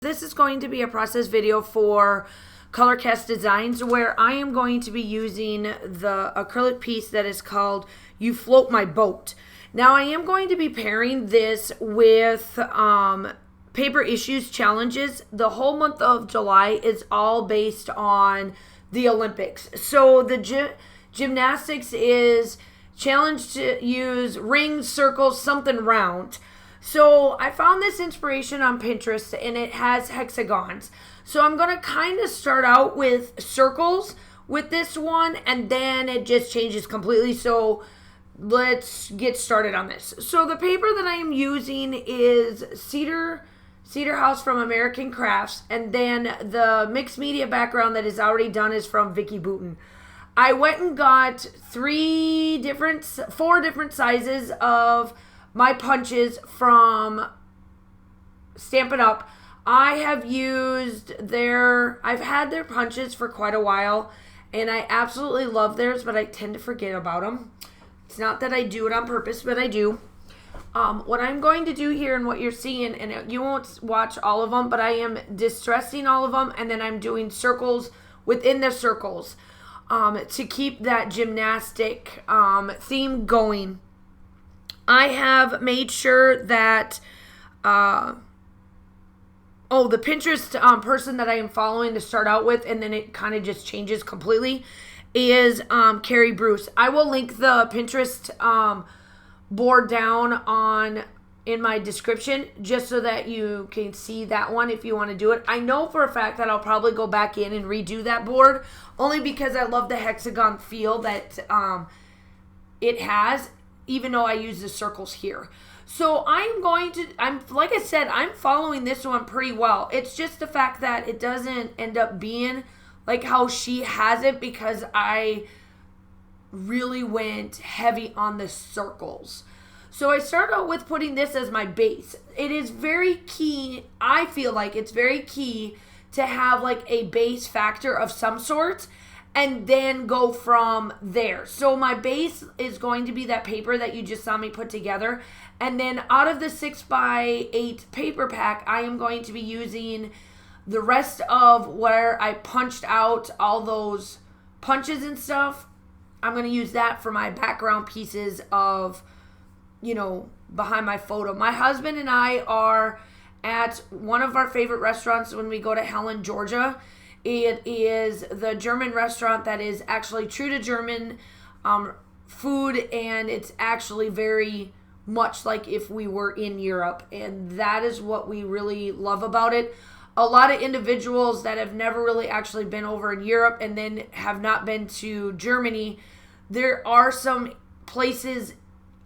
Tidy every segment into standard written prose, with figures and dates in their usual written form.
This is going to be a process video for Colorcast Designs where I am going to be using the acrylic piece that is called You Float My Boat. Now I am going to be pairing this with paper issues challenges. The whole month of July is all based on the Olympics. So the gymnastics is challenged to use rings, circles, something round. So I found this inspiration on Pinterest and it has hexagons. So I'm going to kind of start out with circles with this one and then it just changes completely. So let's get started on this. So the paper that I am using is Cedar House from American Crafts, and then the mixed media background that is already done is from Vicky Boutin. I went and got four different sizes of my punches from Stampin' Up. I've had their punches for quite a while, and I absolutely love theirs, but I tend to forget about them. It's not that I do it on purpose, but I do. What I'm going to do here and what you're seeing, and you won't watch all of them, but I am distressing all of them, and then I'm doing circles within the circles to keep that gymnastic theme going. I have made sure that, the Pinterest person that I am following to start out with, and then it kind of just changes completely, is Carrie Bruce. I will link the Pinterest board down in my description just so that you can see that one if you want to do it. I know for a fact that I'll probably go back in and redo that board only because I love the hexagon feel that it has, even though I use the circles here. So like I said, I'm following this one pretty well. It's just the fact that it doesn't end up being like how she has it because I really went heavy on the circles. So I start out with putting this as my base. It is very key, I feel like it's very key to have like a base factor of some sort and then go from there. So my base is going to be that paper that you just saw me put together. And then out of the 6x8 paper pack, I am going to be using the rest of where I punched out all those punches and stuff. I'm going to use that for my background pieces of, behind my photo. My husband and I are at one of our favorite restaurants when we go to Helen, Georgia. It is the German restaurant that is actually true to German food, and it's actually very much like if we were in Europe, and that is what we really love about it. A lot of individuals that have never really actually been over in Europe and then have not been to Germany, there are some places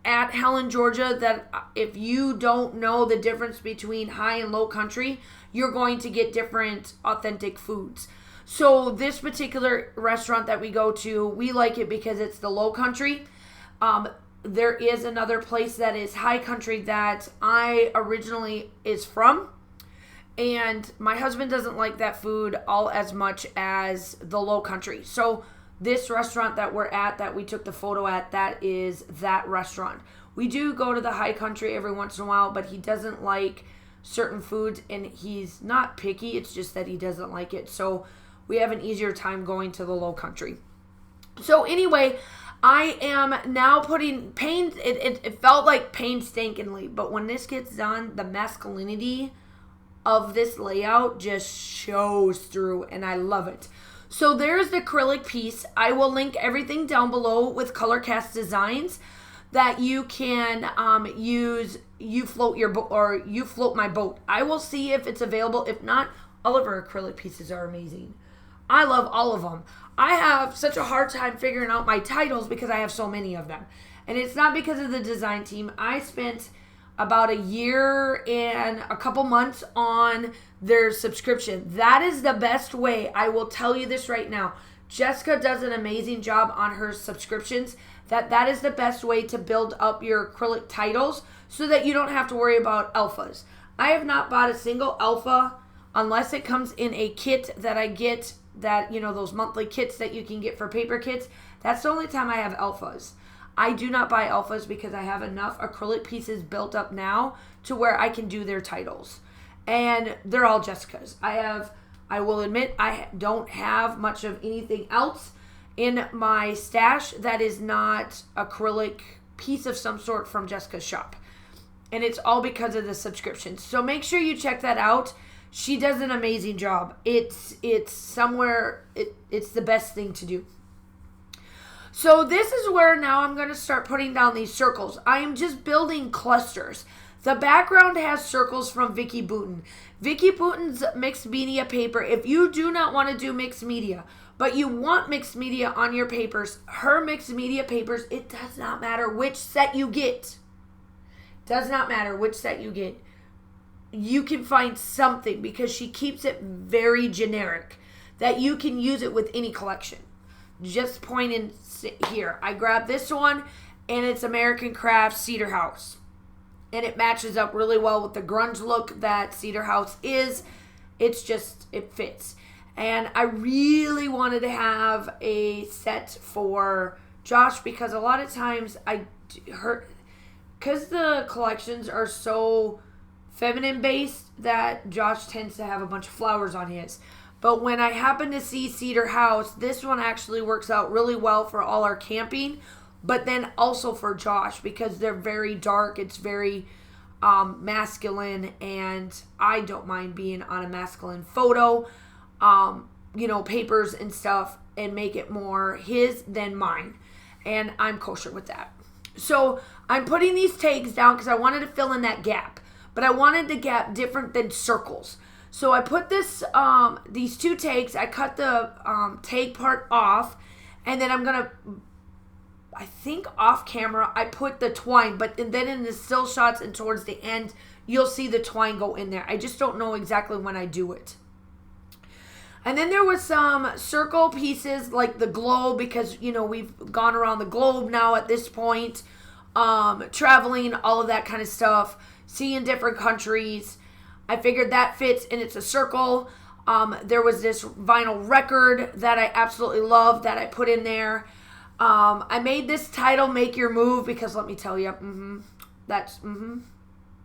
at Helen, Georgia that if you don't know the difference between high and low country, you're going to get different authentic foods. So this particular restaurant that we go to, we like it because it's the low country. There is another place that is high country that I originally is from, and my husband doesn't like that food all as much as the low country. So this restaurant that we're at, that we took the photo at, that is that restaurant. We do go to the high country every once in a while, but he doesn't like certain foods, and he's not picky. It's just that he doesn't like it. So we have an easier time going to the low country. So anyway, I am now putting paint. It felt like painstakingly, but when this gets done, the masculinity of this layout just shows through, and I love it. So there's the acrylic piece. I will link everything down below with Colorcast Designs that you can use. You float your boat, or You Float My Boat. I will see if it's available. If not, all of our acrylic pieces are amazing. I love all of them. I have such a hard time figuring out my titles because I have so many of them. And it's not because of the design team. I spent about a year and a couple months on their subscription. That is the best way. I will tell you this right now. Jessica does an amazing job on her subscriptions. That is the best way to build up your acrylic titles so that you don't have to worry about alphas. I have not bought a single alpha unless it comes in a kit that I get, that, those monthly kits that you can get for paper kits. That's the only time I have alphas. I do not buy alphas because I have enough acrylic pieces built up now to where I can do their titles. and they're all Jessica's. I will admit, I don't have much of anything else in my stash that is not acrylic piece of some sort from Jessica's shop. And it's all because of the subscription. So make sure you check that out. She does an amazing job. It's the best thing to do. So this is where now I'm going to start putting down these circles. I am just building clusters. The background has circles from Vicki Boutin. Vicki Boutin's mixed media paper. If you do not want to do mixed media, but you want mixed media on your papers, her mixed media papers, it does not matter which set you get. Does not matter which set you get. You can find something because she keeps it very generic that you can use it with any collection. Just pointing here. I grabbed this one and it's American Crafts Cedar House. And it matches up really well with the grunge look that Cedar House is. It fits. And I really wanted to have a set for Josh because a lot of times because the collections are so feminine based that Josh tends to have a bunch of flowers on his. But when I happen to see Cedar House, this one actually works out really well for all our camping, but then also for Josh because they're very dark. It's very masculine, and I don't mind being on a masculine photo, papers and stuff, and make it more his than mine. And I'm kosher with that. So I'm putting these tags down because I wanted to fill in that gap, but I wanted the gap different than circles. So I put these two tags, I cut the tag part off, and then I'm going to, I think off camera, I put the twine, but then in the still shots and towards the end, you'll see the twine go in there. I just don't know exactly when I do it. And then there was some circle pieces like the globe because, we've gone around the globe now at this point, traveling, all of that kind of stuff, seeing different countries. I figured that fits and it's a circle. There was this vinyl record that I absolutely love that I put in there. I made this title, Make Your Move, because let me tell you,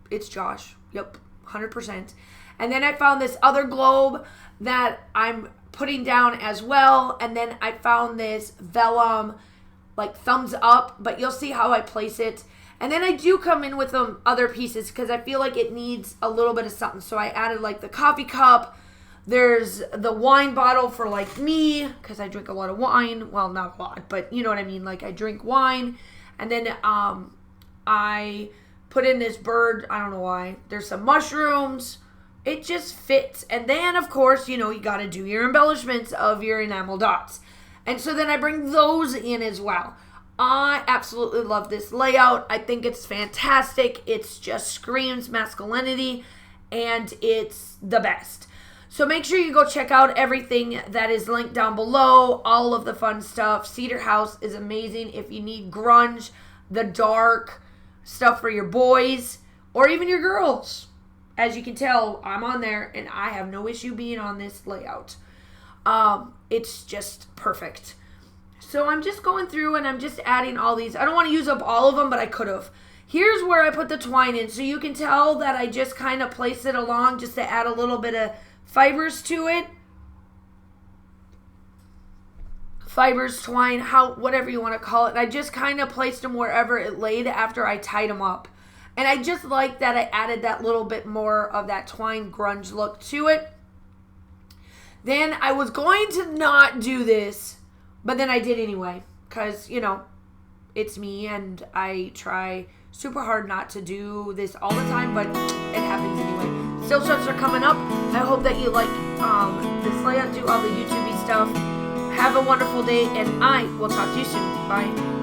it's Josh. Yep, 100%. And then I found this other globe that I'm putting down as well. And then I found this vellum, like thumbs up, but you'll see how I place it. And then I do come in with other pieces because I feel like it needs a little bit of something. So I added like the coffee cup. There's the wine bottle for like me because I drink a lot of wine. Well, not a lot, but you know what I mean. Like I drink wine. And then I put in this bird. I don't know why. There's some mushrooms. It just fits. And then, of course, you got to do your embellishments of your enamel dots. And so then I bring those in as well. I absolutely love this layout. I think it's fantastic. It just screams masculinity, and it's the best. So make sure you go check out everything that is linked down below, all of the fun stuff. Cedar House is amazing if you need grunge, the dark stuff for your boys, or even your girls. As you can tell, I'm on there, and I have no issue being on this layout. It's just perfect. So I'm just going through and I'm just adding all these. I don't want to use up all of them, but I could have. Here's where I put the twine in. So you can tell that I just kind of place it along just to add a little bit of fibers to it. Fibers, twine, whatever you want to call it. And I just kind of placed them wherever it laid after I tied them up. And I just like that I added that little bit more of that twine grunge look to it. Then I was going to not do this, but then I did anyway, because, it's me, and I try super hard not to do this all the time, but it happens anyway. Still shots are coming up. I hope that you like this layout, do all the YouTube-y stuff. Have a wonderful day, and I will talk to you soon. Bye.